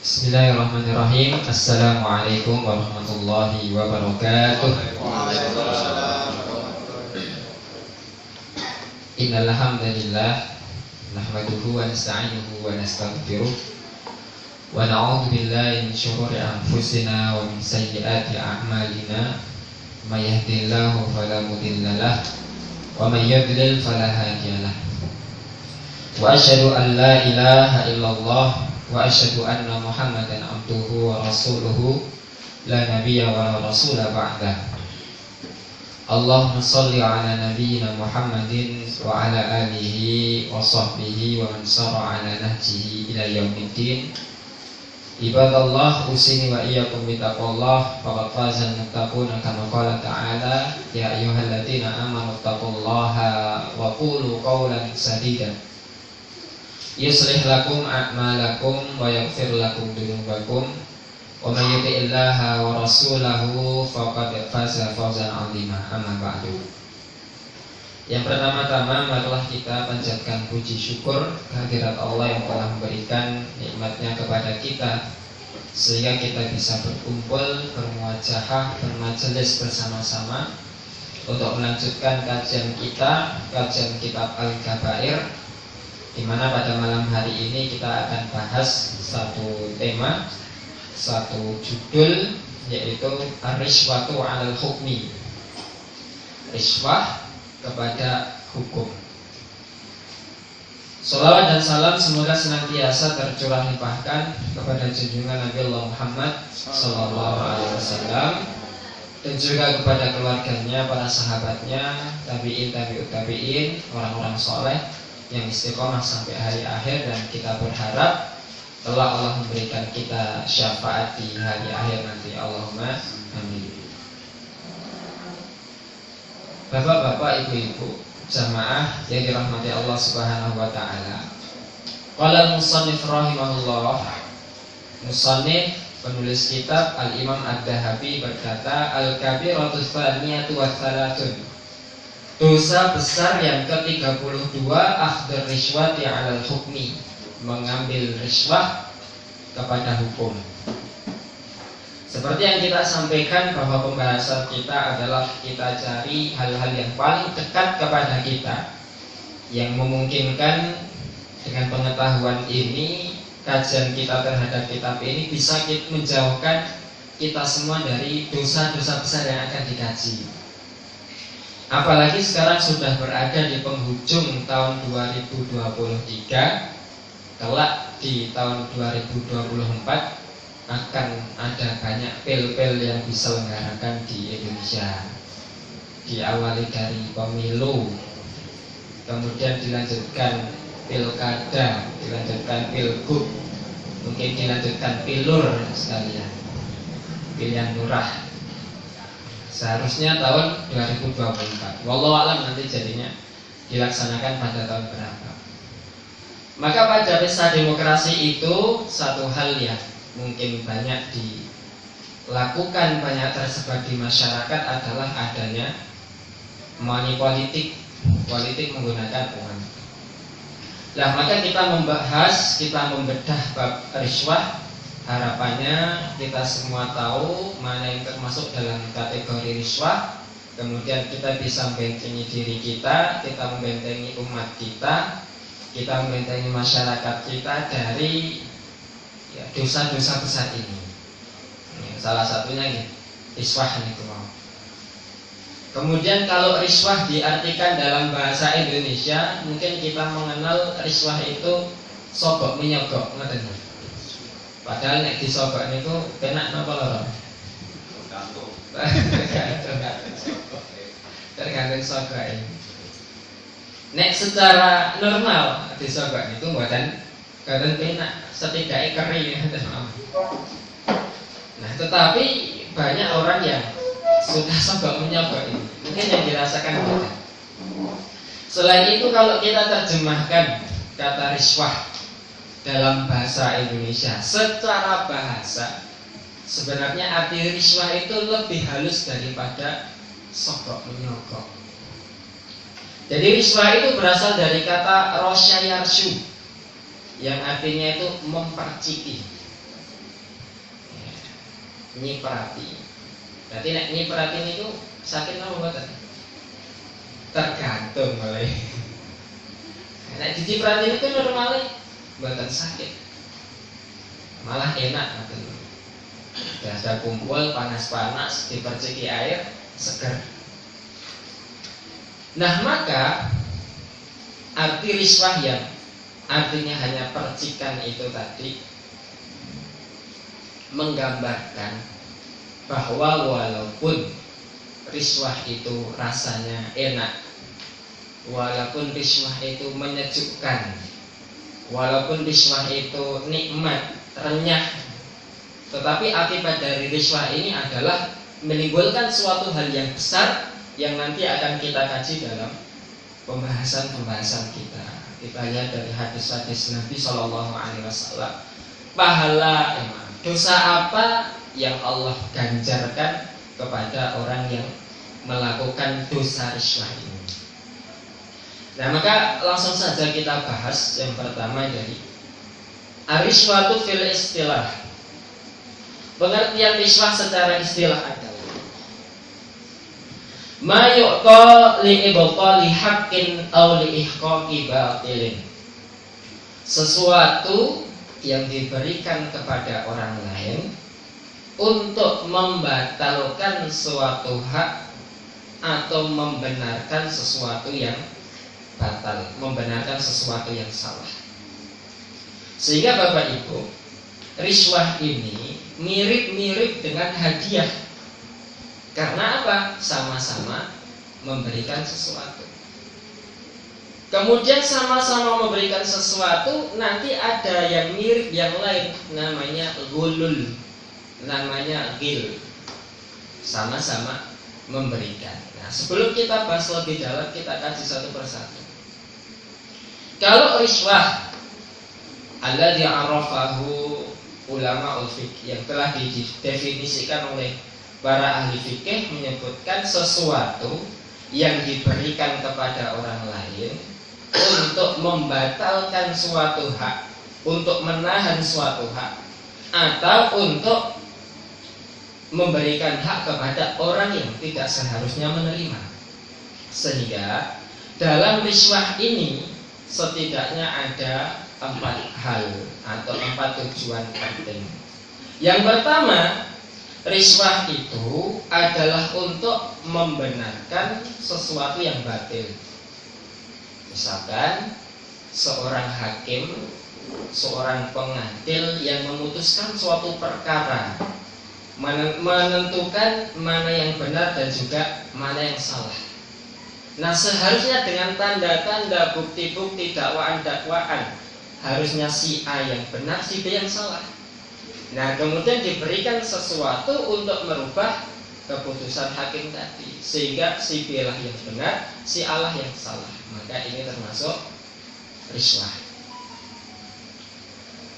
Bismillahirrahmanirrahim. Assalamualaikum warahmatullahi wabarakatuh. Innal hamdalillah nahmaduhu wa nasta'inuhu wa nastaghfiruh wa na'udzu billahi min shururi anfusina wa min sayyiati a'malina. May yahdihillahu fala mudilla lahu wa may yudlil fala hadiya lahu. Wa asyhadu an la ilaha illallah wa asyhadu anna Muhammadan abduhu wa rasuluhu la nabiyya wa la rasula ba'dah. Allahumma shalli ala nabiyyina Muhammadin wa ala alihi wa sahbihi wa man sara ala nahjihi ila yaumiddin. Ibadallah, usini wa iyyakum bittaqwallah, faqad fazal muttaquna kama qala ta'ala ya ayyuhalladzina amanu taqullaha wa qulu qawlan sadida yuslih lakum a'malakum wa yaghfir lakum dzunubakum wa may yuti'illaha wa rasulahu faqad faza fawzan 'azima. Amma ba'du. Yang pertama-tama marilah kita panjatkan puji syukur kehadirat Allah yang telah memberikan nikmatnya kepada kita sehingga kita bisa berkumpul, bermuajahah, bermajelis bersama-sama untuk melanjutkan kajian kitab Al-Kabair, di mana pada malam hari ini kita akan bahas satu tema, satu judul, yaitu ar-rishwatu 'alal hukmi, riswah kepada hukum. Shalawat dan salam semoga senantiasa tercurah limpahkan kepada junjungan Nabi Allah Muhammad sallallahu alaihi wasallam dan juga kepada keluarganya, para sahabatnya, tabi'in, tabi'ut tabi'in, orang-orang soleh yang istiqomah sampai hari akhir, dan kita berharap telah Allah memberikan kita syafaat di hari akhir nanti. Allahumma amin. Bapak-bapak, ibu-ibu, jamaah yang dirahmati Allah Subhanahu wa taala. Qala al-musannif rahimahullah, musannif penulis kitab Al-Imam Ad-Dahabi berkata, al-kabiratu tsaniyatu wa tsalatsun, dosa besar yang ke-32, akhdar rishwati 'alal hukmi, mengambil riswah kepada hukum. Seperti yang kita sampaikan bahwa pembahasan kita adalah kita cari hal-hal yang paling dekat kepada kita, yang memungkinkan dengan pengetahuan ini, kajian kita terhadap kitab ini bisa menjauhkan kita semua dari dosa-dosa besar yang akan dikaji. Apalagi sekarang sudah berada di penghujung tahun 2023, kelak di tahun 2024 akan ada banyak pil-pil yang diselenggarakan di Indonesia. Diawali dari pemilu, kemudian dilanjutkan pilkada, dilanjutkan pilgub, mungkin dilanjutkan pilur sekalian, pilihan lurah. Seharusnya tahun 2024. Wallahu a'lam nanti jadinya dilaksanakan pada tahun berapa. Maka pada pesta demokrasi itu satu hal yang mungkin banyak dilakukan, banyak tersebar di masyarakat adalah adanya money politik, politik menggunakan uang. Nah, maka kita membahas, kita membedah bab riswah. Harapannya kita semua tahu mana yang termasuk dalam kategori riswah. Kemudian kita bisa membentengi diri kita membentengi umat kita membentengi masyarakat kita dari dosa-dosa besar ini. Salah satunya ini riswah itu mau. Kemudian kalau riswah diartikan dalam bahasa Indonesia, mungkin kita mengenal riswah itu sogok menyogok, ngerti? Padahal nek disogok niku penak napa lho? Tergantung sogoke. Nek secara normal disogok niku mboten penak, setidaknya kering. Nah, tetapi banyak orang yang sudah sogok menyogok ini, mungkin yang dirasakan beda. Selain itu, kalau kita terjemahkan kata riswah dalam bahasa Indonesia, secara bahasa sebenarnya arti riswah itu lebih halus daripada sogok menyogok. Jadi riswah itu berasal dari kata rosyayarsyu, yang artinya itu memperciki. nyiprati. Berarti nek nyiprati itu sakit apa mboten? Tergantung mulai. Nek diciprati itu normalnya mboten sakit. Malah enak ngoten. Ada kumpul panas-panas diperciki air seger. Nah, maka arti riswah yang artinya hanya percikan itu tadi menggambarkan bahwa walaupun riswah itu rasanya enak, walaupun riswah itu menyejukkan, walaupun riswah itu nikmat, renyah, tetapi akibat dari riswah ini adalah menimbulkan suatu hal yang besar yang nanti akan kita kaji dalam pembahasan-pembahasan kita. Kita lihat dari hadis-hadis Nabi SAW. Pahala dosa apa yang Allah ganjarkan kepada orang yang melakukan dosa riswah ini. Nah, maka langsung saja kita bahas yang pertama dari ar-riswatu fil istilah. Pengertian riswah secara istilah adalah ma yu'ta li ibtali haqqin aw li ihqaqi batilin. Sesuatu yang diberikan kepada orang lain untuk membatalkan suatu hak atau membenarkan sesuatu yang batal, membenarkan sesuatu yang salah. Sehingga Bapak Ibu, riswah ini mirip-mirip dengan hadiah. Karena apa? Sama-sama memberikan sesuatu. Kemudian sama-sama memberikan sesuatu, nanti ada yang mirip yang lain, namanya ghulul, namanya ghil. Sama-sama memberikan. Nah, sebelum kita bahas lebih dalam, kita kaji satu persatu. Kalau riswah alladzi arafahu ulama ul-fiqh, yang telah didefinisikan oleh para ahli fikih, menyebutkan sesuatu yang diberikan kepada orang lain untuk membatalkan suatu hak, untuk menahan suatu hak, atau untuk memberikan hak kepada orang yang tidak seharusnya menerima. Sehingga dalam riswah ini setidaknya ada 4 hal atau 4 tujuan penting. Yang pertama, riswah itu adalah untuk membenarkan sesuatu yang batil. Misalkan seorang hakim, seorang pengadil yang memutuskan suatu perkara, menentukan mana yang benar dan juga mana yang salah. Nah, seharusnya dengan tanda-tanda, bukti-bukti, dakwaan-dakwaan, harusnya si A yang benar, si B yang salah. Nah, kemudian diberikan sesuatu untuk merubah keputusan hakim tadi, sehingga si B lah yang benar, si A lah yang salah. Maka ini termasuk riswah.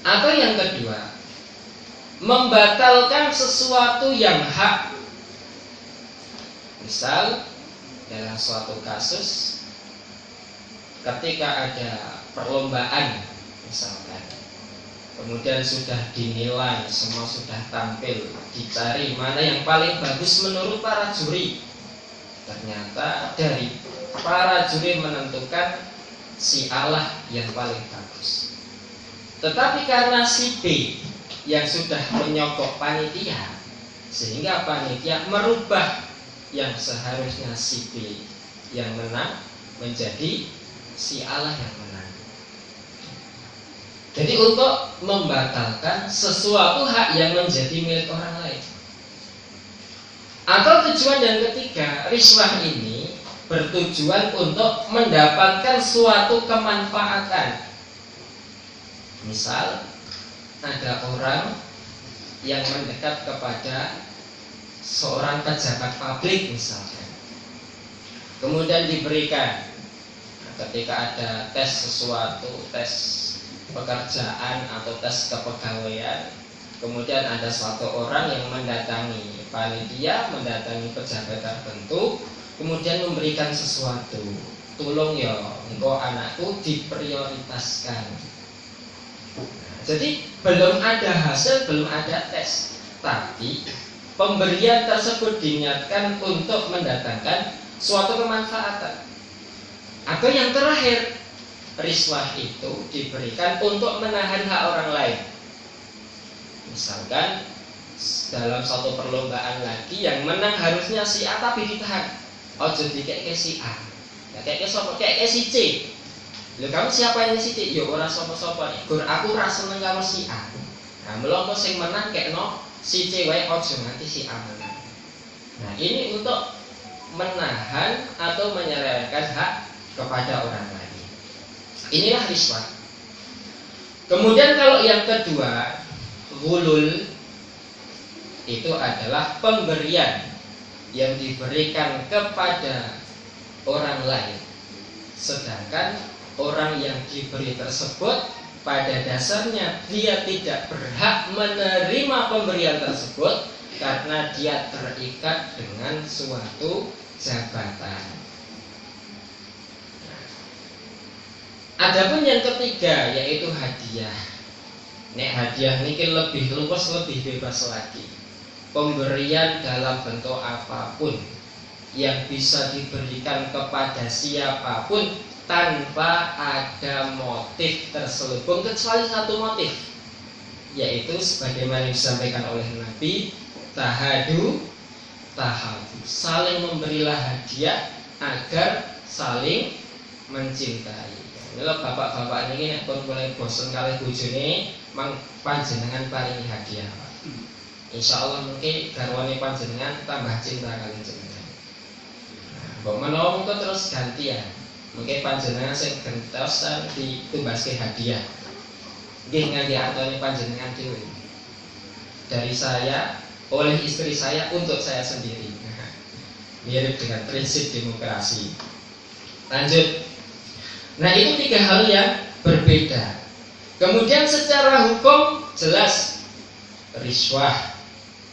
Atau yang kedua, membatalkan sesuatu yang hak. Misal dalam suatu kasus, ketika ada perlombaan misalkan, kemudian sudah dinilai, semua sudah tampil, dicari mana yang paling bagus menurut para juri. Ternyata dari para juri menentukan si A lah yang paling bagus. Tetapi karena si B yang sudah menyokok panitia, sehingga panitia merubah yang seharusnya si B yang menang menjadi si A lah yang menang. Jadi untuk membatalkan sesuatu hak yang menjadi milik orang lain. Atau tujuan yang ketiga, riswah ini bertujuan untuk mendapatkan suatu kemanfaatan. Misal ada orang yang mendekat kepada seorang pejabat publik misalkan, kemudian diberikan, ketika ada tes sesuatu, tes pekerjaan atau tes kepegawaian, kemudian ada suatu orang yang mendatangi panitia, mendatangi pejabat tertentu, kemudian memberikan sesuatu, tolong ya, engkau anakku diprioritaskan. Jadi belum ada hasil, belum ada tes, tapi pemberian tersebut diniatkan untuk mendatangkan suatu kemanfaatan. Atau yang terakhir, riswah itu diberikan untuk menahan hak orang lain. Misalkan dalam satu perlombaan lagi yang menang harusnya si A tapi ditahan. Ojo dikeke si A. Ya keke sapa? Keke si C. Lho kamu siapa ini si C? Ya ora sapa-sapa. Gur aku ora seneng karo si A. Nah, mloko sing menang kekno si C wae, ojo nganti si A menang. Nah, ini untuk menahan atau menyerahkan hak kepada orang lain. Inilah riswah. Kemudian kalau yang kedua, ghulul, itu adalah pemberian yang diberikan kepada orang lain, sedangkan orang yang diberi tersebut pada dasarnya dia tidak berhak menerima pemberian tersebut karena dia terikat dengan suatu jabatan. Adapun yang ketiga yaitu hadiah. Nek hadiah niki lebih luas, lebih bebas lagi. Pemberian dalam bentuk apapun yang bisa diberikan kepada siapapun tanpa ada motif terselubung kecuali satu motif, yaitu sebagaimana disampaikan oleh Nabi, tahadu tahabu, saling memberilah hadiah agar saling mencintai. Kalau bapak-bapak ini nek pun mulai bosen kali bojone, mang panjenengan paringi hadiah. Insya Allah mungkin garwane panjenengan tambah cinta kalian jenengan. Mbok menawa mengko terus gantian. Mungkin panjenengan sing gentosan ditumbaske hadiah. Nggih ngangge antone panjenengan dhewe. Dari saya oleh istri saya untuk saya sendiri. Mirip dengan prinsip demokrasi. Lanjut. Nah, itu tiga hal yang berbeda. Kemudian secara hukum jelas riswah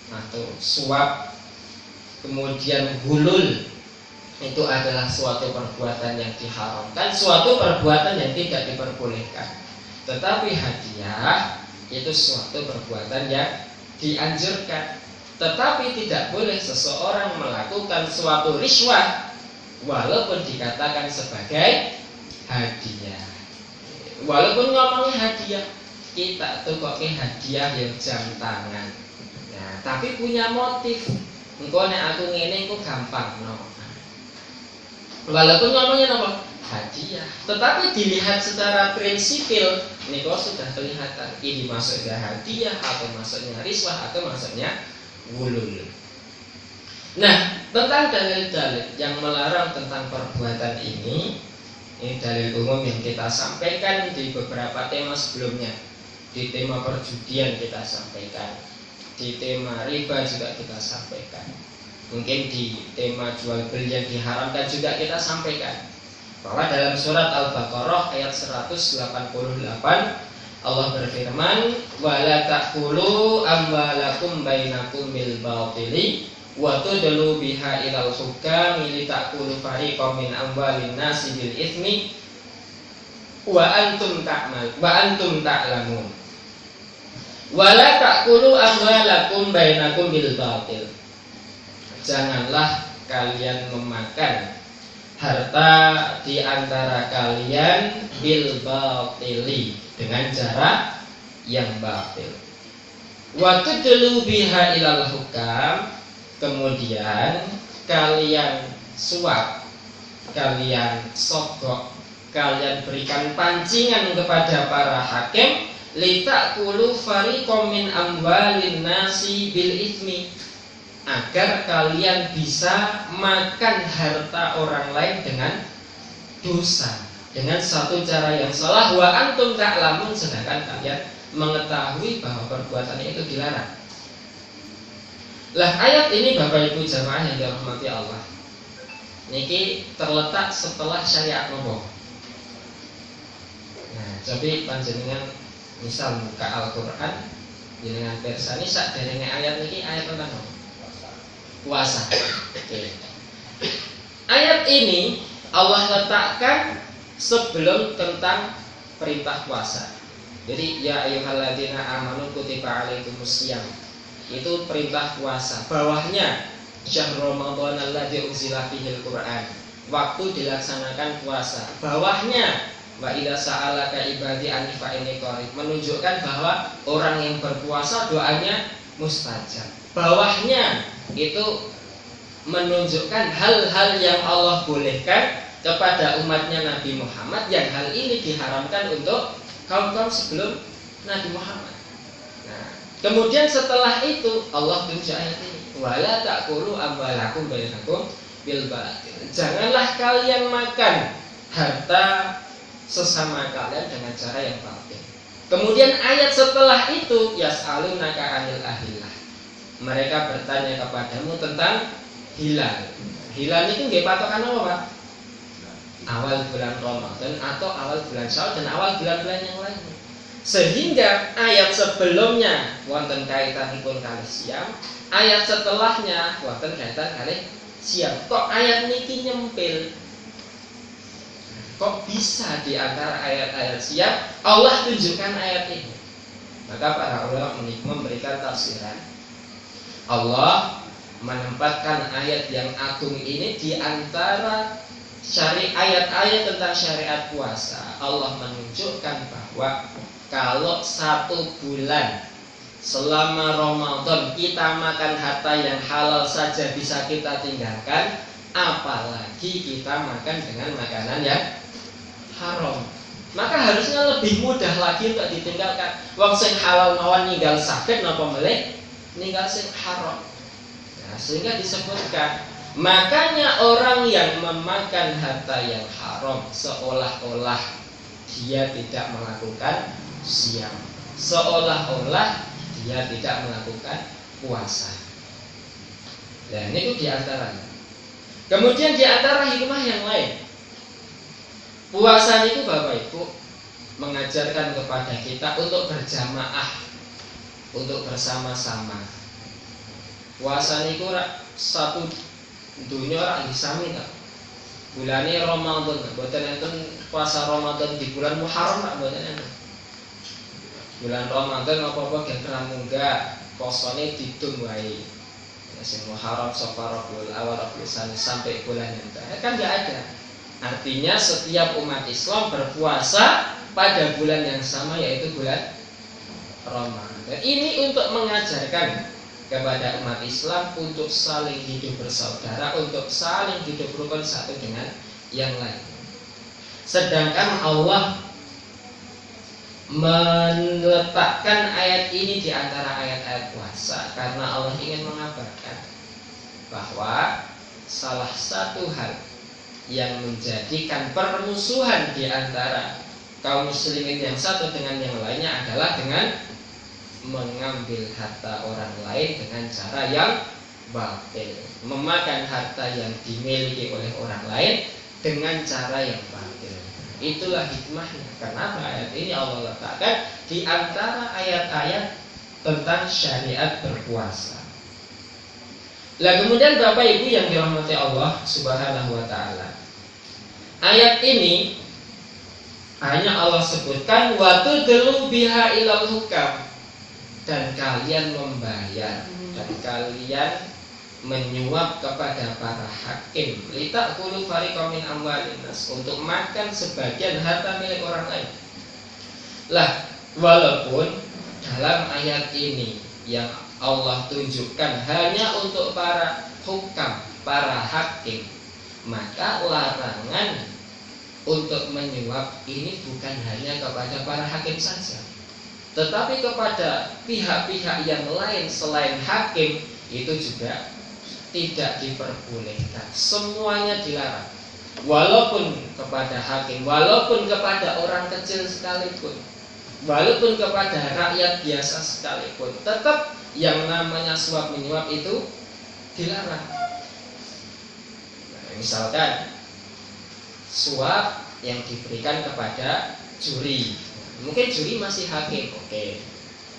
atau suap, kemudian ghulul itu adalah suatu perbuatan yang diharamkan, suatu perbuatan yang tidak diperbolehkan. Tetapi hadiah itu suatu perbuatan yang dianjurkan. Tetapi tidak boleh seseorang melakukan suatu riswah walaupun dikatakan sebagai hadiah. Walaupun ngomongnya hadiah, kita tuh kok hadiah yang jam tangan. Nah, tapi punya motif. Engko nek aku ngene engko gampang no. Walaupun ngomongnya apa? Hadiah. Tetapi dilihat secara prinsipil, ini kok sudah kelihatan ini maksudnya hadiah atau maksudnya riswah atau maksudnya ghulul. Nah, tentang dalil-dalil yang melarang tentang perbuatan ini dalil umum yang kita sampaikan di beberapa tema sebelumnya. Di tema perjudian kita sampaikan, di tema riba juga kita sampaikan, mungkin di tema jual beli yang diharamkan juga kita sampaikan. Bahwa dalam surat Al-Baqarah ayat 188 Allah berfirman, wala ta'kulu amwalakum bainakum bil batili wa tudlu biha ilal hukam li ta'kulu fariqam min amwalin nasi bil itsmi wa antum ta'lamun. Wala ta'kulu amwalakum bainakum bil batil. Janganlah kalian memakan harta di antara kalian bil batili, dengan cara yang batil. Wa tudlu biha ilal hukam, kemudian kalian suap, kalian sogok, kalian berikan pancingan kepada para hakim, litakulu fariqam min amwalin nasi bil itsmi, agar kalian bisa makan harta orang lain dengan dosa, dengan satu cara yang salah. Wa antum ta'lamun, sedangkan kalian mengetahui bahwa perbuatannya itu dilarang. Lah ayat ini Bapak Ibu jamaah yang dirahmati Allah, niki terletak setelah syariat nopo. Nah, coba panjenengan misal buka Al-Qur'an jenengan persani sak derenge ayat niki ayat tentang nopo? Puasa. Oke. Ayat ini Allah letakkan sebelum tentang perintah puasa. Jadi ya ayyuhalladzina amanu kutiba alaikumusiyam. itu perintah puasa. Bawahnya syahrul ramadan alladzi unzila fihil Qur'an, waktu dilaksanakan puasa. Bawahnya wa idza sa'alaka ibadi anni fa inni qarib, menunjukkan bahwa orang yang berpuasa doanya mustajab. Bawahnya itu menunjukkan hal-hal yang Allah bolehkan kepada umatnya Nabi Muhammad, yang hal ini diharamkan untuk kaum-kaum sebelum Nabi Muhammad. Nah, kemudian setelah itu Allah tunjuk ayat ini, wala ta'kulu amwalakum bainakum bil batil. Janganlah kalian makan harta sesama kalian dengan cara yang batil. Kemudian ayat setelah itu, yas'alunaka 'anil ahillah. Mereka bertanya kepadamu tentang hilal. Hilal itu nggih patokan apa, Pak? Awal bulan Ramadan atau awal bulan Syawal dan awal bulan-bulan yang lainnya. Sehingga ayat sebelumnya wonten kaitanipun kali siam, ayat setelahnya wonten kaitan kali siam. Kok ayat niki nyempil? Kok bisa di antara ayat-ayat siam Allah tunjukkan ayat ini? Maka para ulama memberikan tafsiran. Allah menempatkan ayat yang agung ini di antara ayat-ayat tentang syariat puasa. Allah menunjukkan bahwa kalau 1 bulan selama Ramadan kita makan harta yang halal saja bisa kita tinggalkan, apalagi kita makan dengan makanan yang haram. Maka harusnya lebih mudah lagi untuk ditinggalkan. Wong sing halal mawon ninggal saged napa melih ninggal sing haram. Nah, sehingga disebutkan, makanya orang yang memakan harta yang haram seolah-olah dia tidak melakukan siam, seolah-olah dia tidak melakukan puasa. Dan itu diantaranya. Kemudian diantara hikmah yang lain, puasa itu Bapak Ibu mengajarkan kepada kita untuk berjamaah, untuk bersama-sama. Puasa niku satu dunia ora disami ta. Bulane Ramadan, mboten enten puasa Ramadan di bulan Muharram rak mboten enten. Bulan Ramadan apa-apa gen pramunggah, posone didum wae. Sing Muharram, Safar, Rabiul Awal, Rabiul Tsani sampai bulan enten. Kan enggak ada. Artinya setiap umat Islam berpuasa pada bulan yang sama, yaitu bulan Ramadan. Ini untuk mengajarkan kepada umat Islam untuk saling hidup bersaudara, untuk saling hidup rukun satu dengan yang lain. Sedangkan Allah meletakkan ayat ini di antara ayat-ayat puasa karena Allah ingin mengabarkan bahwa salah satu hal yang menjadikan permusuhan di antara kaum muslimin yang satu dengan yang lainnya adalah dengan mengambil harta orang lain dengan cara yang batil, memakan harta yang dimiliki oleh orang lain dengan cara yang batil. Itulah hikmahnya. Kenapa ayat ini Allah letakkan di antara ayat-ayat tentang syariat berpuasa. Lah kemudian Bapak Ibu yang dirahmati Allah Subhanahu wa taala, ayat ini hanya Allah sebutkan wa tudlu biha ilal hukam, dan kalian membayar dan kalian menyuap kepada para hakim, litakulu fariqam min amwalin nas, untuk makan sebagian harta milik orang lain. Lah, walaupun dalam ayat ini yang Allah tunjukkan hanya untuk para hukam, para hakim, maka larangan untuk menyuap ini bukan hanya kepada para hakim saja, tetapi kepada pihak-pihak yang lain selain hakim itu juga tidak diperbolehkan. Semuanya dilarang. Walaupun kepada hakim, walaupun kepada orang kecil sekalipun, walaupun kepada rakyat biasa sekalipun, tetap yang namanya suap menyuap itu dilarang. Nah, misalkan suap yang diberikan kepada juri, mungkin juri masih hakim, oke.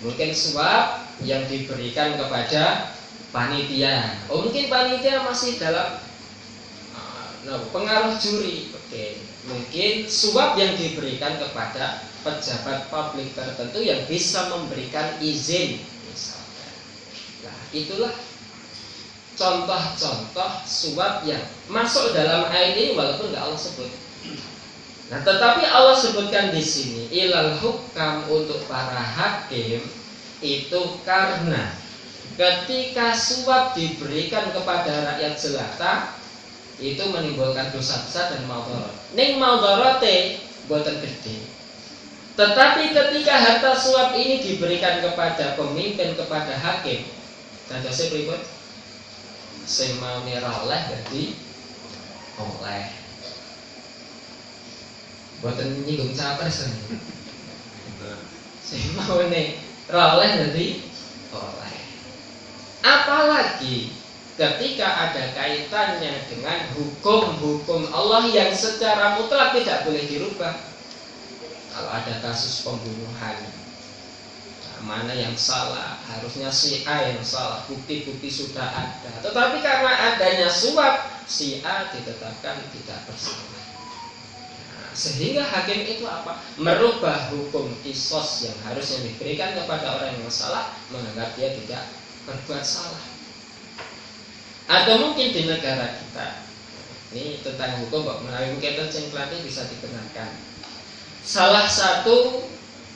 Mungkin suap yang diberikan kepada panitia, mungkin panitia masih dalam pengaruh juri, oke. Mungkin suap yang diberikan kepada pejabat publik tertentu yang bisa memberikan izin, misalkan. itulah contoh-contoh suap yang masuk dalam ayat ini walaupun nggak Allah sebut. Nah, tetapi Allah sebutkan di sini ilal hukam untuk para hakim itu karena ketika suap diberikan kepada rakyat jelata itu menimbulkan dosa besar dan maudharat. Ning maudharate boten gede. Tetapi ketika harta suap ini diberikan kepada pemimpin, kepada hakim, dadose pripun? Sing mau oleh dadi oleh. Boten nyinggung capres. Sing mau oleh dadi oleh. Apalagi ketika ada kaitannya dengan hukum-hukum Allah yang secara mutlak tidak boleh dirubah. Kalau ada kasus pembunuhan, mana yang salah, harusnya si A yang salah, bukti-bukti sudah ada. Tetapi karena adanya suap, si A ditetapkan tidak bersalah. Nah, sehingga hakim itu apa? Merubah hukum kisos yang harusnya diberikan kepada orang yang salah, menganggap dia tidak berbuat salah. Atau mungkin di negara kita, ini tentang hukum kok melalui kita cengklati bisa dibenarkan. Salah satu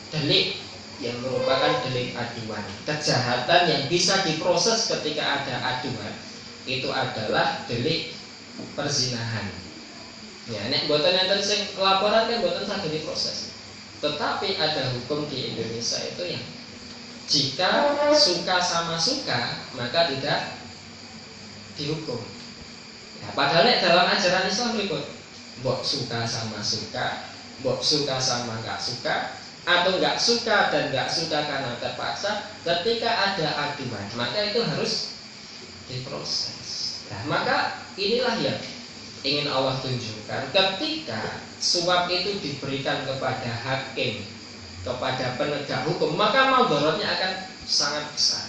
delik yang merupakan delik aduan, kejahatan yang bisa diproses ketika ada aduan, itu adalah delik perzinahan. Ya, nek boten enten sing laporan kan boten saged diproses. Tetapi ada hukum di Indonesia itu yang jika suka sama suka maka tidak dihukum. Ya, padahal nek dalam ajaran Islam berikut, mbok suka sama suka, mbok suka sama nggak suka, atau nggak suka dan nggak suka karena terpaksa, ketika ada aduan maka itu harus diproses. Nah, maka inilah yang ingin Allah tunjukkan ketika suap itu diberikan kepada hakim, kepada penegak hukum, maka maudharatnya akan sangat besar.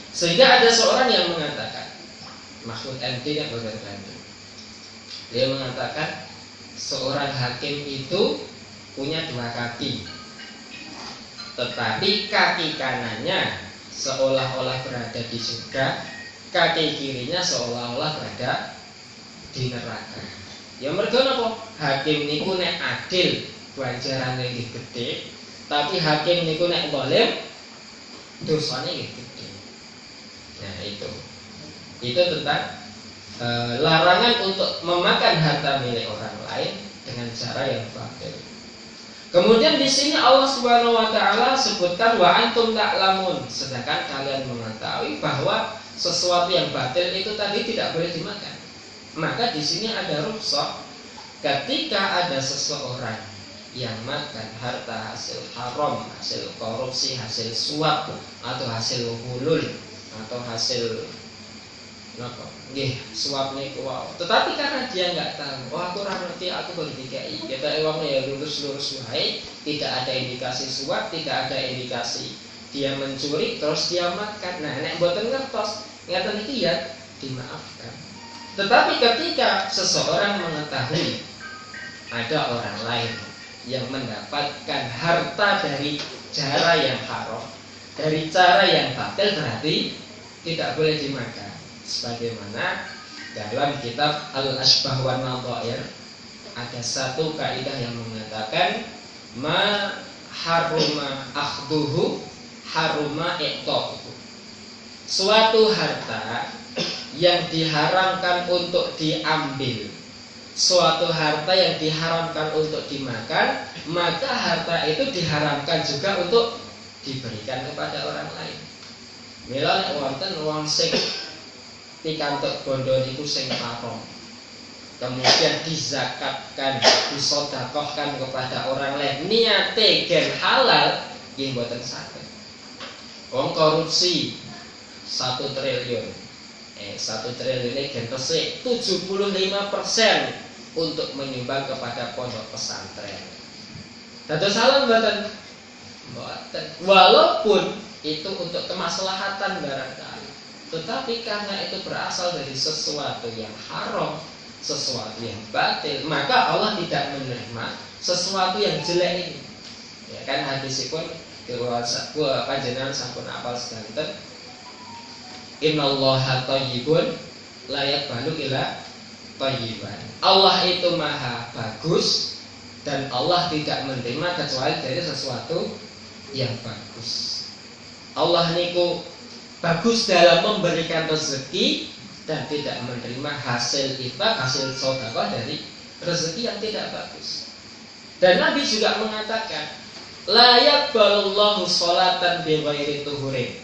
Sehingga ada seorang yang mengatakan, Mahfud MD yang berganti, dia mengatakan seorang hakim itu punya dua kaki, tetapi kaki kanannya seolah-olah berada di surga, kaki kirinya seolah-olah berada di neraka. Ya mergo napa? Hakim niku nek adil ganjarane nggih gedhe, tapi hakim niku nek zalim dosane nggih gedhe. Nah, itu tentang larangan untuk memakan harta milik orang lain dengan cara yang batil. Kemudian di sini Allah Subhanahu wa taala sebutkan wa antum ta'lamun, sedangkan kalian mengetahui bahwa sesuatu yang batil itu tadi tidak boleh dimakan. Maka di sini ada rukhsah ketika ada seseorang yang makan harta hasil haram, hasil korupsi, hasil suap atau hasil hulul atau hasil suap niku wow. Tetapi karena dia nggak tahu, aku ora ngerti, aku baru dikai. Kita uangnya ya lurus-lurus wae, tidak ada indikasi suap, tidak ada indikasi dia mencuri, terus dia makan. Nah, nek mboten ngertos, ngeten iki ya dimaafkan. Tetapi ketika seseorang mengetahui ada orang lain yang mendapatkan harta dari cara yang haram, dari cara yang batil, berarti tidak boleh dimakan. Sebagaimana dalam kitab Al-Asbah wa Nadhair ada satu kaidah yang mengatakan ma haruma akhduhu haruma iqtahu. Suatu harta yang diharamkan untuk diambil, suatu harta yang diharamkan untuk dimakan, maka harta itu diharamkan juga untuk diberikan kepada orang lain. Mila nek wonten wong sing pikantuk bondo niku sing haram, kemudian dizakatkan, disedekahkan kepada orang lain, niate gen halal, nggih mboten saged. Wong korupsi 1 triliun. 1 triliun gen resik 75% untuk menyumbang kepada pondok pesantren. Dados salah mboten? Mboten. Walaupun itu untuk kemaslahatan barangkali. Tetapi karena itu berasal dari sesuatu yang haram, sesuatu yang batil, maka Allah tidak menerima sesuatu yang jelek ini. Ya kan hadisipun Kula panjenengan sampun apal sedanten. Innallaha thayyibun la yaqbalu illa thayyiban. Allah itu maha bagus dan Allah tidak menerima kecuali dari sesuatu yang bagus. Allah niku bagus dalam memberikan rezeki dan tidak menerima hasil infak, hasil sedekah dari rezeki yang tidak bagus. Dan Nabi juga mengatakan, la yaqbalullahu sholatan bighairi tuhurin.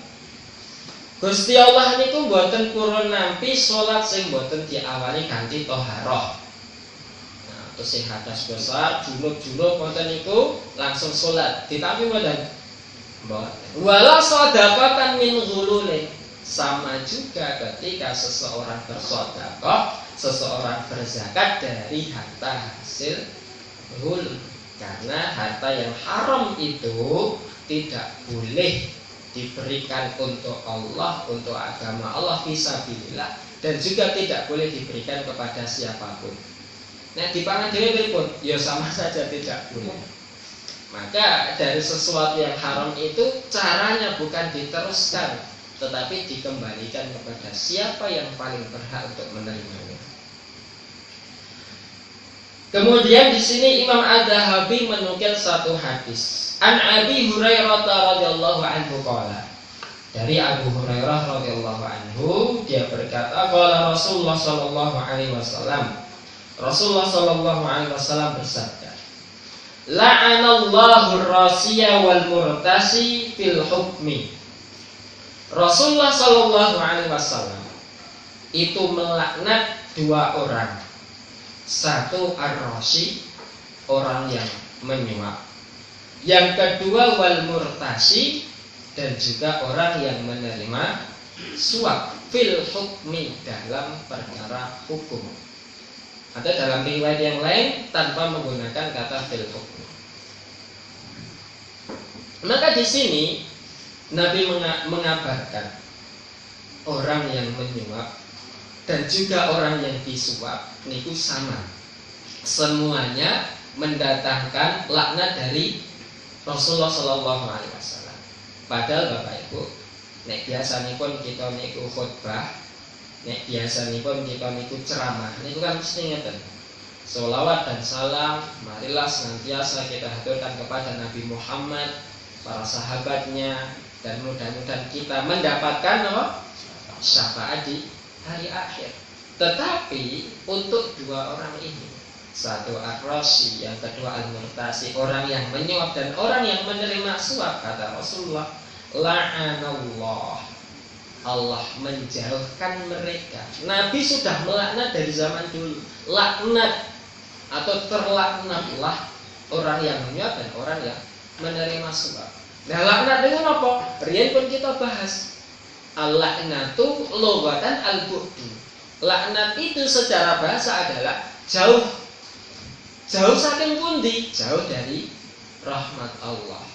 Gusti Allah niku mboten purun nampi salat sing mboten diawali kanthi thaharah. Nah, terus sing hadas besar, junub wonten niku langsung salat. Ditampi mboten? Mboten. Wala shadaqatan min ghululin. Sama juga ketika seseorang bersedekah, seseorang berzakat dari harta hasil ghul. Karena harta yang haram itu tidak boleh diberikan untuk Allah, untuk agama Allah fisabilillah, dan juga tidak boleh diberikan kepada siapapun. Nah, dipangan dhewe pun ya sama saja tidak boleh. Maka dari sesuatu yang haram itu caranya bukan diteruskan, tetapi dikembalikan kepada siapa yang paling berhak untuk menerimanya. Kemudian di sini Imam Az-Zahabi menukil satu hadis. An Abi Hurairah radhiyallahu anhu qala. Dari Abu Hurairah radhiyallahu anhu dia berkata, qala Rasulullah sallallahu alaihi wasallam. Rasulullah sallallahu alaihi wasallam bersabda, la'anallahu ar-rasiya wal murtasi fil hukmi. Rasulullah sallallahu alaihi wasallam itu melaknat dua orang. Satu ar-rasi, orang yang menyuap. Yang kedua wal murtasi, dan juga orang yang menerima suap fil hukmi, dalam perkara hukum. Ada dalam riwayat yang lain tanpa menggunakan kata fil hukmi. Maka di sini Nabi mengabarkan orang yang menyuap dan juga orang yang disuap niku sama, semuanya mendatangkan laknat dari Rasulullah Shallallahu Alaihi Wasallam. Padahal Bapak Ibu, nek biasanipun kita niku khutbah, nek biasanipun kita niku ceramah, niku kan mesti ngeten. Sholawat dan salam marilah senantiasa kita haturkan kepada Nabi Muhammad, para sahabatnya, dan mudah-mudahan kita mendapatkan syafaat di hari akhir. Tetapi untuk dua orang ini, satu ar-rasi, yang kedua al-murtasi, orang yang menyuap dan orang yang menerima suap, kata Rasulullah, la'anallah, Allah menjauhkan mereka. Nabi sudah melaknat dari zaman dulu. Laknat atau terlaknatlah orang yang menyuap dan orang yang menerima suap. Nah, laknat itu apa? Riyen pun kita bahas. Al-laknatu lughatan al-bu'du. Laknat itu secara bahasa adalah jauh. Jauh saking pundi? Jauh dari rahmat Allah.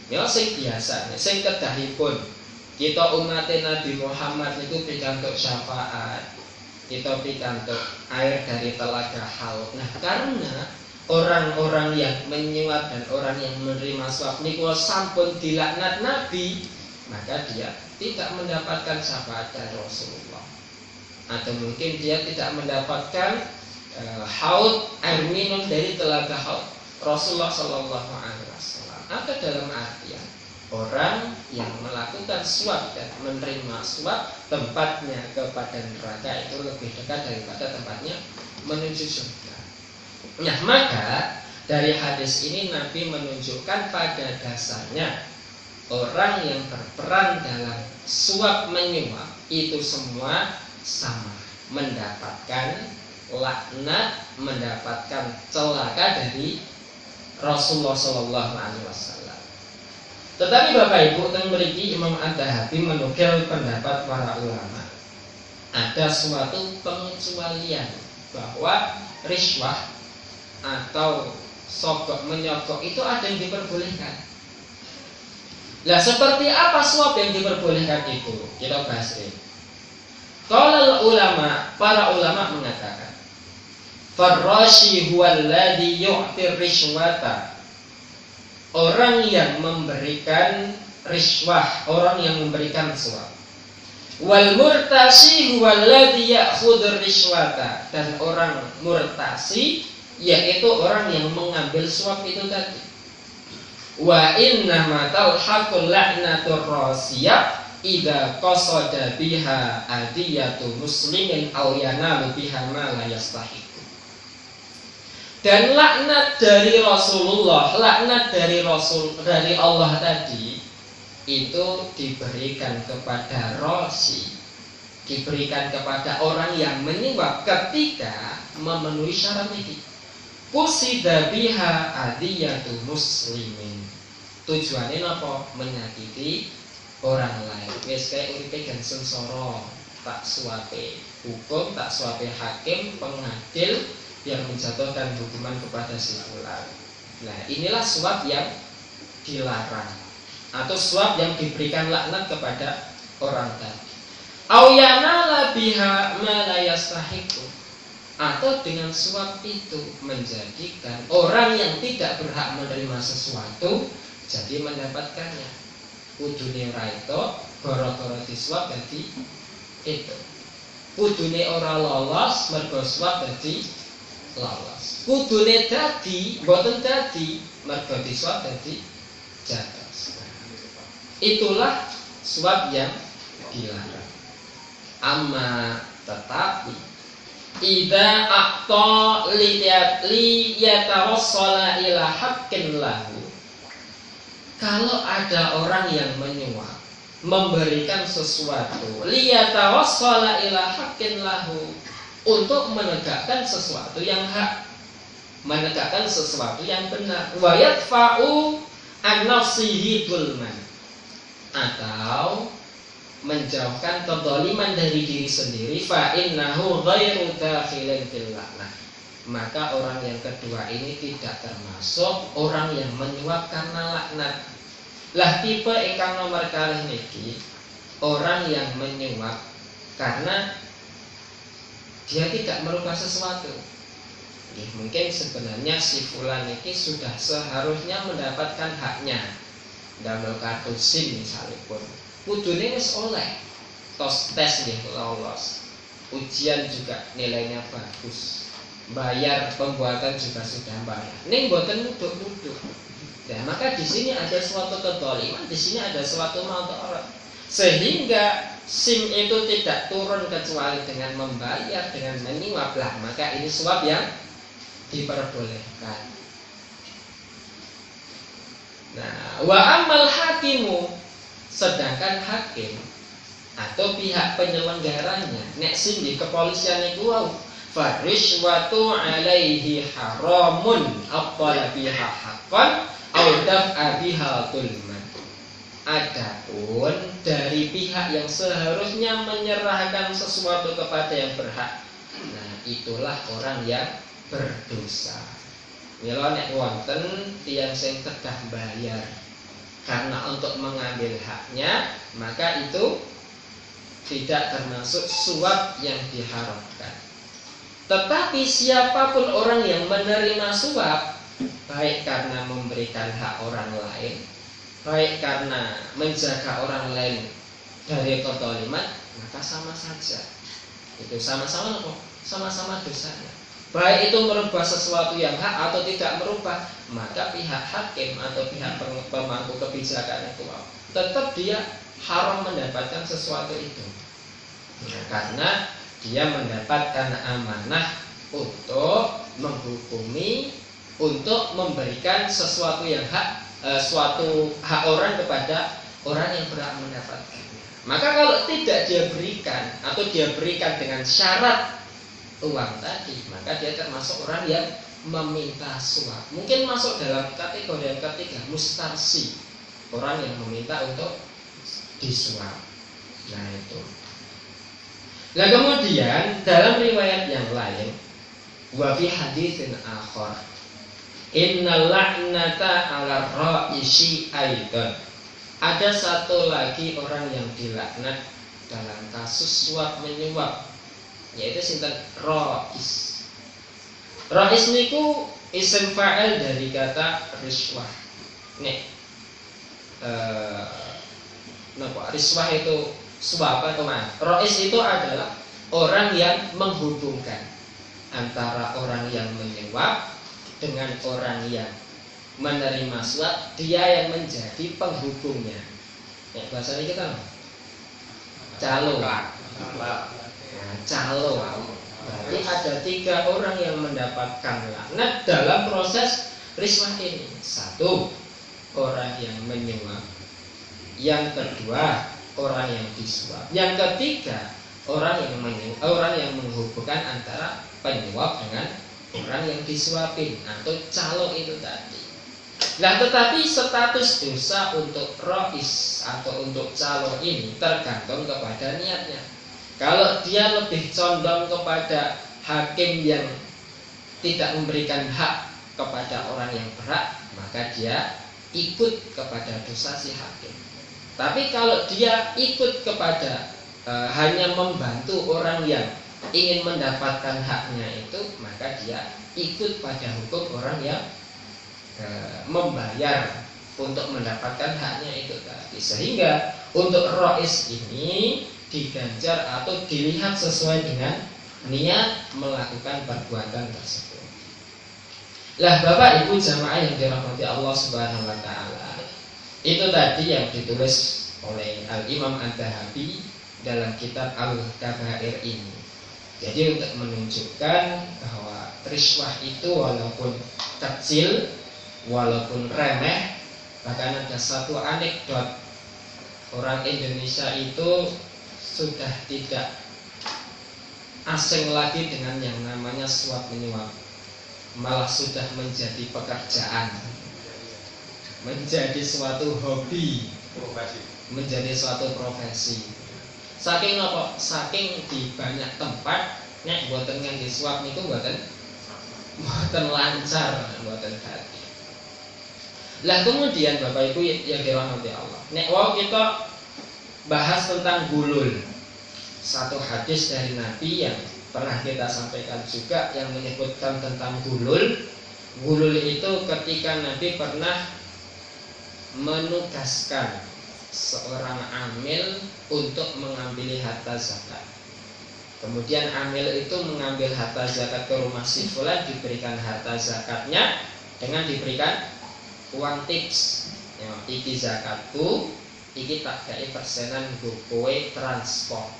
Ya sing biasa, sing kedahipun kita umat Nabi Muhammad itu pikantuk syafaat, kita pikantuk air dari telaga Haud. Nah, karena orang-orang yang menyuap dan orang yang menerima suap niku sampun dilaknat Nabi, maka dia tidak mendapatkan syafaat dari Rasulullah. Atau mungkin dia tidak mendapatkan haud, air minum dari telaga Haud Rasulullah Sallallahu Alaihi Wasallam. Atau dalam artian orang yang melakukan suap dan menerima suap, tempatnya kepada neraka itu lebih dekat daripada tempatnya menuju surga. Nah, maka dari hadis ini Nabi menunjukkan pada dasarnya orang yang berperan dalam suap menyuap itu semua sama, mendapatkan laknat, mendapatkan celaka dari Rasulullah Sallallahu Alaihi Wasallam. Tetapi Bapak Ibu, teng mriki Imam Az-Zahabi menukil pendapat para ulama. Ada suatu pengecualian bahwa riswah atau sogok menyogok itu ada yang diperbolehkan. Lah, seperti apa suap yang diperbolehkan itu? Kita bahas ini. Qala ulama, para ulama mengatakan, farrashi huwa alladhi yu'ti rishwata orang yang memberikan riswah, orang yang memberikan suap. Wal murtasi huwallazi ya'khudhur riswata, dan orang murtasi yaitu orang yang mengambil suap itu tadi. Wa inna ma talhaqul la'natur rasiyah idza qasada biha adiyatu muslimin aw yanalu biha ma la yastahiq. Dan laknat dari Rasulullah, laknat dari Allah tadi itu diberikan kepada rosi, diberikan kepada orang yang menyuap ketika memenuhi syarat ini. Qusida biha adiyatu muslimin. Tujuannya apa? Menyakiti orang lain. Wis kaya uripe gan sengsara, tak suape hukum, tak suape hakim, pengadil yang menjatuhkan hukuman kepada si fulan. Nah, inilah suap yang dilarang atau suap yang diberikan laknat kepada orang tadi. Au yanala biha ma la yastahiqu, atau dengan suap itu menjadikan orang yang tidak berhak menerima sesuatu jadi mendapatkannya. Kudune ora itu gara-gara disuap dadi itu. Kudune ora lolos mergo suap dadi lolos. Kudune dadi, mboten dadi, mergo disuap dadi jatos. Itulah suap yang dilarang. Amma tetapi idza aqta li yatawassala ila haqqin lahu, kalau ada orang yang menyuap, memberikan sesuatu li yatawassala ila haqqin lahu, untuk menegakkan sesuatu yang hak, menegakkan sesuatu yang benar, wa yadfa'u an nafsihi dzulman, atau menjauhkan kezaliman dari diri sendiri, fa innahu ghairu dakhilin fil laknah, maka orang yang kedua ini tidak termasuk orang yang menyuap karena laknat. Lah tipe ingkang nomor kalih niki orang yang menyuap karena dia tidak merubah sesuatu. Mungkin sebenarnya si fulan ini sudah seharusnya mendapatkan haknya. Damel kartu SIM misalnya pun, kudune wis oleh, tes nggih lolos, ujian juga nilainya bagus, bayar pembuatan juga sudah bayar. Ning mboten nuduk-nuduk. Nah, maka di sini ada suatu kezaliman, di sini ada suatu madarat, sehingga SIM itu tidak turun kecuali dengan membayar, dengan menyuap lah, maka ini suap yang diperbolehkan. Nah, wa amal hakimu, sedangkan hakim atau pihak penyelenggaranya, nek SIM di kepolisian itu farishwatu alaihi haramun aqala biha haqqan au daf'a biha tulman. Adapun dari pihak yang seharusnya menyerahkan sesuatu kepada yang berhak, nah itulah orang yang berdosa. Mila nek wonten tiyang sing kedah bayar karena untuk mengambil haknya, maka itu tidak termasuk suap yang diharamkan. Tetapi siapapun orang yang menerima suap, baik karena memberikan hak orang lain, baik karena menjaga orang lain dari kezaliman, maka sama saja. Itu sama-sama apa? Sama-sama dosanya. Baik itu merubah sesuatu yang hak atau tidak merubah, maka pihak hakim atau pihak pemangku kebijakan itu tetap dia haram mendapatkan sesuatu itu. Nah, karena dia mendapatkan amanah untuk menghukumi, untuk memberikan sesuatu yang hak, suatu hak orang kepada orang yang berhak mendapatkannya. Maka kalau tidak dia berikan atau dia berikan dengan syarat uang tadi, maka dia termasuk orang yang meminta suap. Mungkin masuk dalam kategori yang ketiga, mustarsi, orang yang meminta untuk disuap. Nah itu. Nah kemudian dalam riwayat yang lain, wa fi haditsin akhar, innal la'nata 'ala ra'isi aidan. Ada satu lagi orang yang dilaknat dalam kasus suap menyuap, yaitu sinten Rais. Rais niku isim fa'il dari kata riswah. nek riswah itu suap atau maaf. Rois itu adalah orang yang menghubungkan antara orang yang menyuap dengan orang yang menerima suap, dia yang menjadi penghubungnya. Bahasanya kita calo. Calo. Berarti ada 3 orang yang mendapatkan laknat dalam proses riswah ini. 1, orang yang menyuap. Yang kedua, orang yang disuap. Yang ketiga, orang yang menghubungkan antara penyuap dengan orang yang disuapin atau calo itu tadi. Nah, tetapi status dosa untuk rois atau untuk calo ini tergantung kepada niatnya. Kalau dia lebih condong kepada hakim yang tidak memberikan hak kepada orang yang berhak, maka dia ikut kepada dosa si hakim. Tapi kalau dia ikut kepada hanya membantu orang yang ingin mendapatkan haknya itu, maka dia ikut pada hukum orang yang membayar untuk mendapatkan haknya itu tadi. Sehingga untuk rois ini diganjar atau dilihat sesuai dengan niat melakukan perbuatan tersebut. Lah Bapak Ibu jamaah yang dirahmati Allah Subhanahu wa taala, itu tadi yang ditulis oleh Al-Imam Ad-Dahabi dalam kitab Al-Kabair ini. Jadi untuk menunjukkan bahwa riswah itu walaupun kecil, walaupun remeh, bahkan ada satu anekdot, orang Indonesia itu sudah tidak asing lagi dengan yang namanya suap menyuap, malah sudah menjadi pekerjaan, menjadi suatu hobi, menjadi suatu profesi. Saking apa? Saking di banyak tempat nek mboten ngangge suap niku mboten lancar, mboten hati. Lah kemudian Bapak Ibu yang dirahmati Allah, nek wau kita bahas tentang gulul, satu hadis dari Nabi yang pernah kita sampaikan juga yang menyebutkan tentang gulul. Gulul itu ketika Nabi pernah menugaskan seorang amil untuk mengambil harta zakat. Kemudian amil itu mengambil harta zakat ke rumah si fulan, diberikan harta zakatnya dengan diberikan uang tips. Ya, iki zakatku, iki tak kai persenan kowe transport.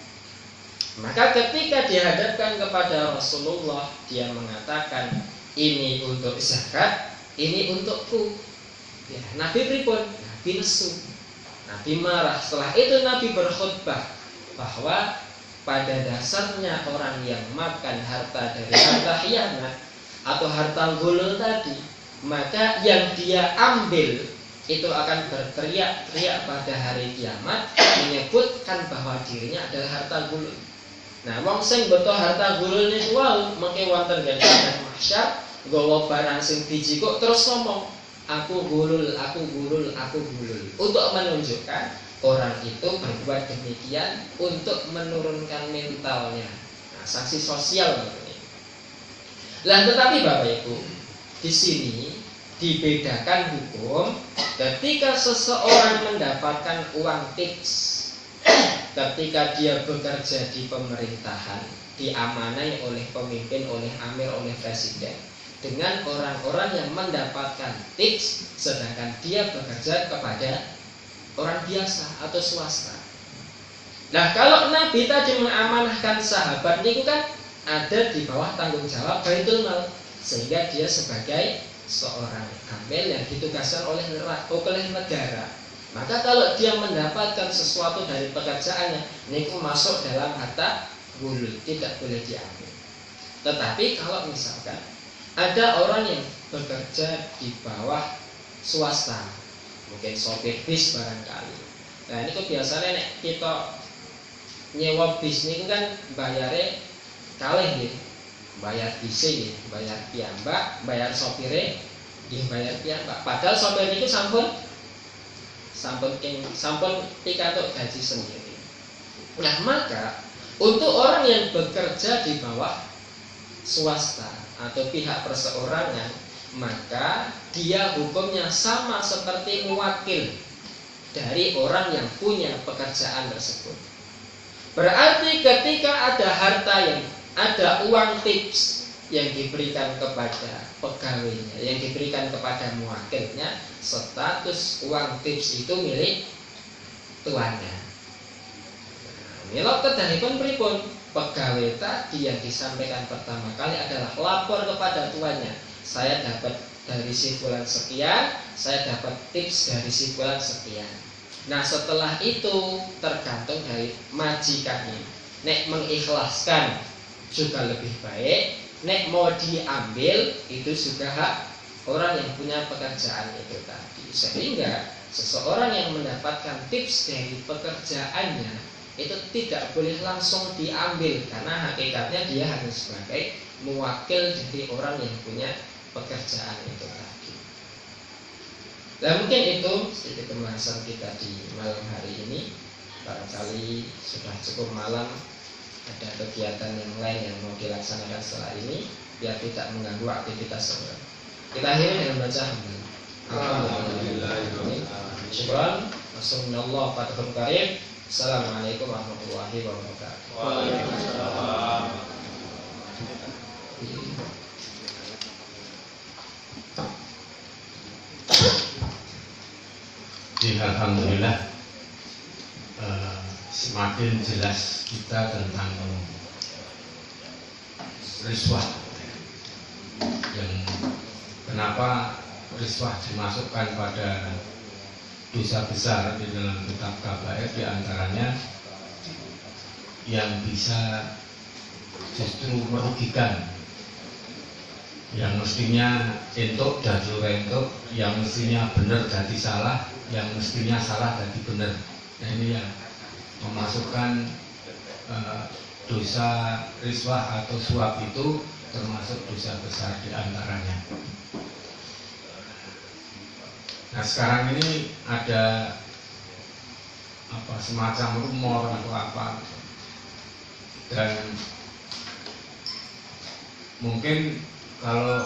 Maka ketika dihadapkan kepada Rasulullah, dia mengatakan ini untuk zakat, ini untukku. Ya, Nabi pripun? Nabi nesu. Nabi marah. Setelah itu Nabi berkhutbah bahwa pada dasarnya orang yang makan harta dari harta khianat atau harta gulul tadi, maka yang dia ambil itu akan berteriak-teriak pada hari kiamat menyebutkan bahwa dirinya adalah harta gulul. Nah, wong sing beto harta gulul niku wau mengke wonten gandeng mahsyar nggawa barang sing biji kok terus ngomong, aku gulul, aku gulul, aku gulul, untuk menunjukkan orang itu berbuat demikian untuk menurunkan mentalnya. Nah, sanksi sosial ini. Lah tetapi Bapak Ibu, di sini dibedakan hukum ketika seseorang mendapatkan uang tips ketika dia bekerja di pemerintahan, diamanai oleh pemimpin, oleh amir, oleh presiden, dengan orang-orang yang mendapatkan tips sedangkan dia bekerja kepada orang biasa atau swasta. Nah, kalau Nabi tadi mengamanahkan sahabat itu kan ada di bawah tanggung jawab Baitul Mal, sehingga dia sebagai seorang amil yang ditugaskan oleh negara. Maka kalau dia mendapatkan sesuatu dari pekerjaannya, niku masuk dalam harta gulul, tidak boleh diambil. Tetapi kalau misalkan ada orang yang bekerja di bawah swasta, mungkin sopir bis barangkali. Nah ini biasanya nek kita nyewa bis ini kan bayarnya kalih ya, bayar bis ya, bayar piyambak, bayar sopirnya, bayar piyambak. Padahal sopir itu sampun pikatuk gaji sendiri. Nah maka untuk orang yang bekerja di bawah swasta atau pihak perseorangan, maka dia hukumnya sama seperti muwakil dari orang yang punya pekerjaan tersebut. Berarti ketika ada harta yang ada uang tips yang diberikan kepada pegawainya, yang diberikan kepada muwakilnya, status uang tips itu milik tuannya. Mila kedanipun pripun? Pegawai tadi yang disampaikan pertama kali adalah lapor kepada tuannya. Saya dapat dari si fulan sekian, saya dapat tips dari si fulan sekian. Nah setelah itu tergantung dari majikannya. Nek mengikhlaskan juga lebih baik, nek mau diambil itu juga hak orang yang punya pekerjaan itu tadi. Sehingga seseorang yang mendapatkan tips dari pekerjaannya itu tidak boleh langsung diambil, karena hakikatnya dia hanya sebagai mewakil dari orang yang punya pekerjaan itu tadi. Nah mungkin itu sedikit pembahasan kita di malam hari ini. Barangkali sudah cukup malam, ada kegiatan yang lain yang mau dilaksanakan setelah ini, biar tidak mengganggu aktivitas orang. Kita akhiri dengan baca alhamdulillah. Syukran. Wassalamualaikum warahmatullahi wabarakatuh. Assalamualaikum warahmatullahi wabarakatuh. Waalaikumsalam. Alhamdulillah, semakin jelas kita tentang riswah. Yang kenapa riswah dimasukkan pada dosa besar di dalam kitab kabair, di antaranya yang bisa justru merugikan, yang mestinya entuk jadi ora entuk, yang mestinya benar jadi salah, yang mestinya salah jadi benar. Nah ini yang memasukkan dosa riswah atau suap itu termasuk dosa besar di antaranya. Nah sekarang ini ada semacam rumor atau apa, dan mungkin kalau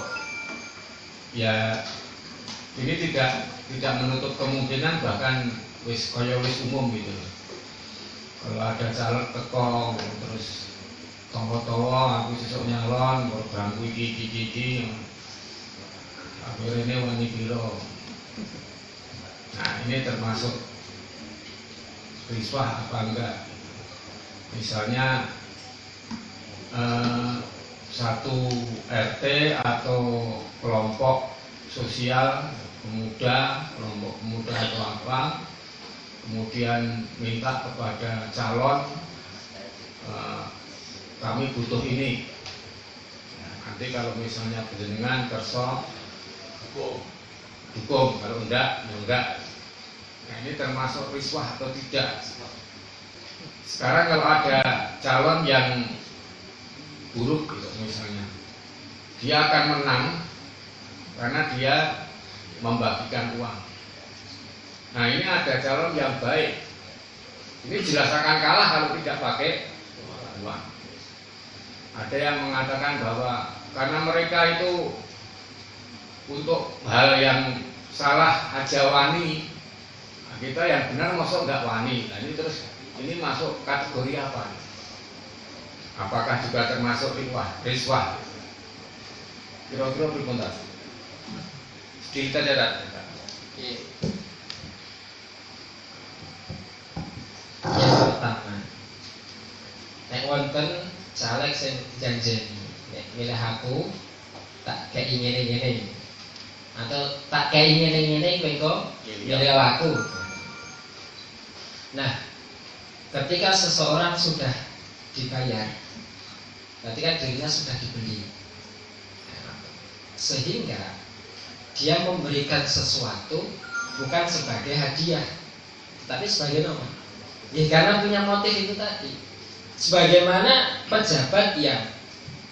ya ini tidak menutup kemungkinan, bahkan wis umum gitu. Kalau ada caleg teko terus towo aku sesuk nyalon ganggu iki akhirnya wani biro. Nah ini termasuk riswah apa enggak? Misalnya satu RT atau kelompok sosial pemuda, kelompok pemuda atau apa, kemudian minta kepada calon, kami butuh ini. Nah, nanti kalau misalnya jenengan kerso dukung, kalau enggak ya enggak. Nah ini termasuk riswah atau tidak? Sekarang kalau ada calon yang buruk gitu, misalnya dia akan menang karena dia membagikan uang. Nah ini ada calon yang baik, ini jelas akan kalah kalau tidak pakai uang. Ada yang mengatakan bahwa karena mereka itu untuk hal yang salah aja wani, nah, kita yang benar masuk nggak wani. Nah ini terus ini masuk kategori apa? Apakah juga termasuk riswah? Kira-kira berkomentar. Sedikit aja tak? Yang pertama, nek wonten caleg sing dijanjeni, nek milih aku tak kei ngene-ngene, atau tak kei ngene-ngene kowe kok milih aku. Nah, ketika seseorang sudah dibayar, berarti kan dirinya sudah dibeli, sehingga dia memberikan sesuatu bukan sebagai hadiah, tapi sebagai apa? Ya karena punya motif itu tadi. Sebagaimana pejabat yang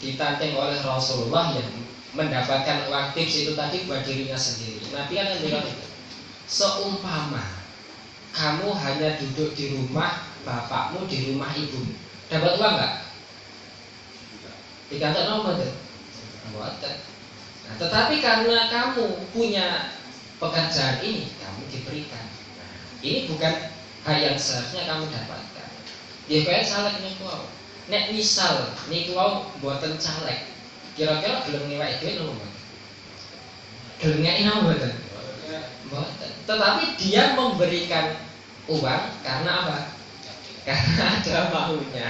ditantang oleh Rasulullah yang mendapatkan uang tips itu tadi buat dirinya sendiri. Nabi kan bilang itu, seumpama kamu hanya duduk di rumah bapakmu, di rumah ibumu, dapat uang nggak? Dikatakan nomor itu, buatan. Nah, tetapi karena kamu punya pekerjaan ini, kamu diberikan. Nah, ini bukan hal yang seharusnya kamu dapatkan. Ya kayak caleg niku wau. Nek misal niku wau mboten caleg, kira-kira gelem ngewek duit nopo mboten? Gelem ngewek nopo mboten? Mboten. Tetapi dia memberikan uang karena apa? Karena ada maunya.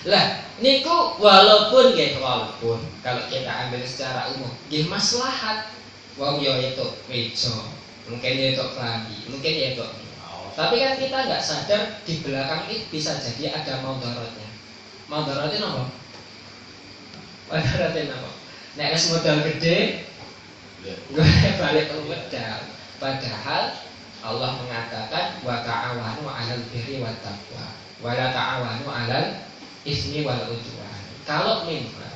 Lah, niku walaupun kalau kita ambil secara umum, nggih maslahat. Wong yo itu meja, mungkin ya itu klambi, mungkin ya itu. Tapi kan kita nggak sadar di belakang itu bisa jadi ada mudaratnya. Mudaratnya apa? Mudaratnya apa? Nek wis modal gede, gue balik ke modal. Padahal Allah mengatakan wa ta'awanu 'alal birri wat taqwa wa la ta'awanu 'alal ismi wal udwan. Kalau memang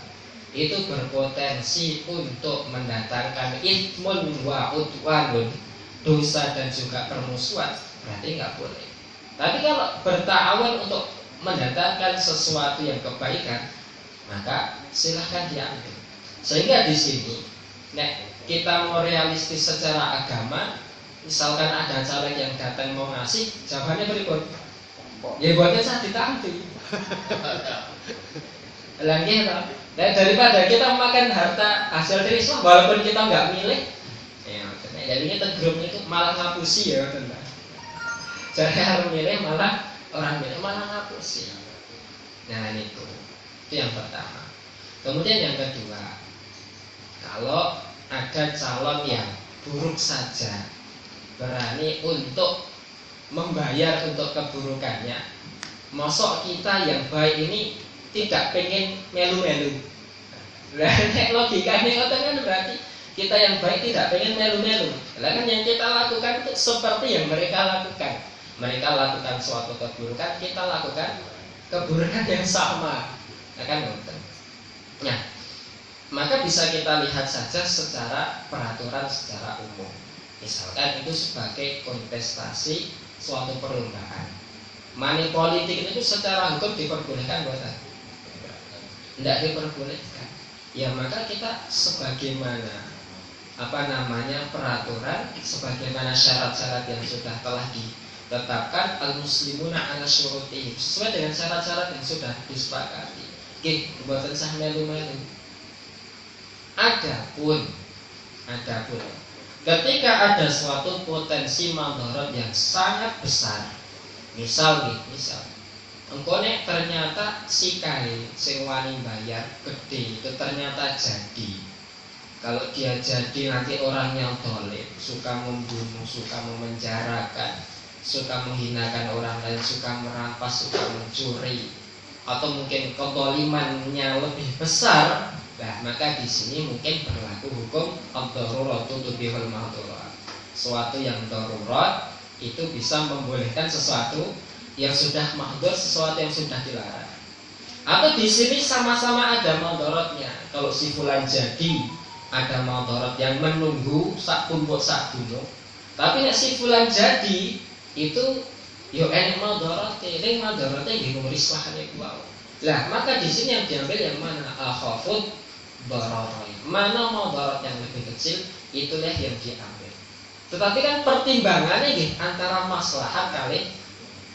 itu berpotensi untuk mendatangkan ismun wa udwanun, dosa dan juga permusuhan, berarti nggak boleh. Tapi kalau bertawun untuk mendatangkan sesuatu yang kebaikan, maka silahkan diambil. Sehingga di sini, nek kita mau realistis secara agama, misalkan ada caleg yang datang mau ngasih, jawabannya berikut. Ya buatnya saya ditampi. Lagi apa? Nah, daripada kita makan harta hasil riswa, walaupun kita nggak milih, ya, jadinya tegrum itu malah ngapusi ya, tentang. Jadi harus milih malah orang milih malah ngapusi. Nah itu yang pertama. Kemudian yang kedua, kalau ada calon yang buruk saja berani untuk membayar untuk keburukannya, mosok kita yang baik ini tidak pengen melu-melu. Lah nek logikane ngoten kan berarti kita yang baik tidak pengen melu-melu. Lah kan yang kita lakukan itu seperti yang mereka lakukan. Mereka lakukan suatu keburukan, kita lakukan keburukan yang sama. Nah kan ngoten. Nah, maka bisa kita lihat saja secara peraturan secara umum. Misalkan itu sebagai kontestasi suatu perlombaan. Money politik itu secara hukum diperbolehkan buatan? Tidak diperbolehkan. Ya maka kita sebagaimana peraturan, sebagaimana syarat-syarat yang sudah telah ditetapkan, al-muslimuna ala syurutihim, sesuai dengan syarat-syarat yang sudah disepakati. Oke, buatan sah melu-melu. Adapun ketika ada suatu potensi madharat yang sangat besar, misal engkone ternyata si kae sing wani bayar gede itu ternyata jadi. Kalau dia jadi nanti orang yang dolim, suka membunuh, suka memenjarakan, suka menghinakan orang lain, suka merampas, suka mencuri, atau mungkin kedolimannya lebih besar, nah maka di sini mungkin berlaku hukum ad-daruratu tubihul mahdhurat. Suatu yang darurat itu bisa membolehkan sesuatu yang sudah mahdzur, sesuatu yang sudah dilarang. Atau di sini sama-sama ada madharatnya. Kalau si fulan jadi ada madharat yang menunggu sak tumpuk sak gunung. Tapi nek si fulan jadi itu yo enek madharate, ning madharate nggih ngriswahane kuwi. Lah, maka di sini yang diambil yang mana? Akhafud dararai. Mana madharat yang lebih kecil, itulah yang diambil. Tetapi kan pertimbangannya nggih antara maslahat kali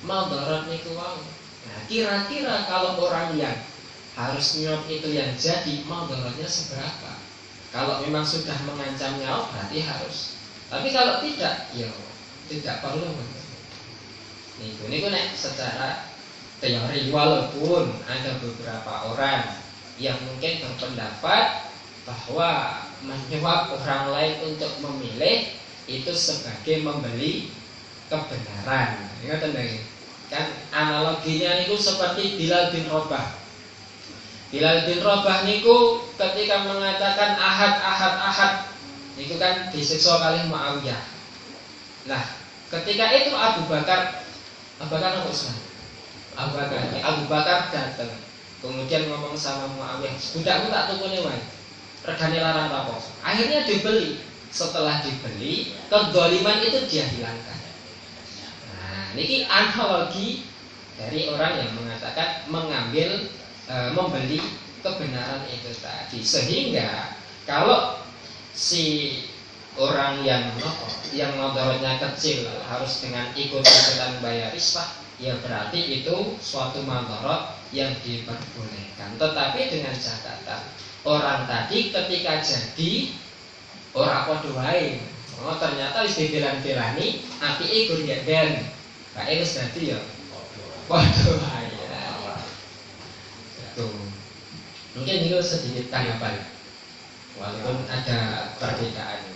madharat niku wae. Nah, kira-kira kalau orang yang harus nyuap itu yang jadi madharatnya seberapa? Kalau memang sudah mengancam nyawa berarti harus. Tapi kalau tidak, ya tidak perlu. Niku nek secara teori, walaupun ada beberapa orang yang mungkin berpendapat bahwa menyuap orang lain untuk memilih itu sebagai membeli kebenaran. Ingat kan analoginya niku seperti Bilal bin Rabah. Bilal bin Rabah niku ketika mengatakan ahad niku kan disiksa kali Muawiyah. Nah, ketika itu Abu Bakar datang, kemudian ngomong sama Muawiyah, budakmu tak tukune wae, regane larang apa. Akhirnya dibeli. Setelah dibeli, kedzaliman itu dia hilangkan. Nah, niki analogi dari orang yang mengatakan membeli kebenaran itu tadi. Sehingga kalau si orang yang motornya kecil harus dengan ikut-ikutan bayar riswah, ya berarti itu suatu mandorot yang diperbolehkan. Tetapi dengan catatan, orang tadi ketika jadi orang podo wae. Oh ternyata wis dibilang-bilani apike gur genden. Kae wis dadi ya podo wae. Itu. Mungkin itu sedikit tanggapan. Walaupun ada perbedaan.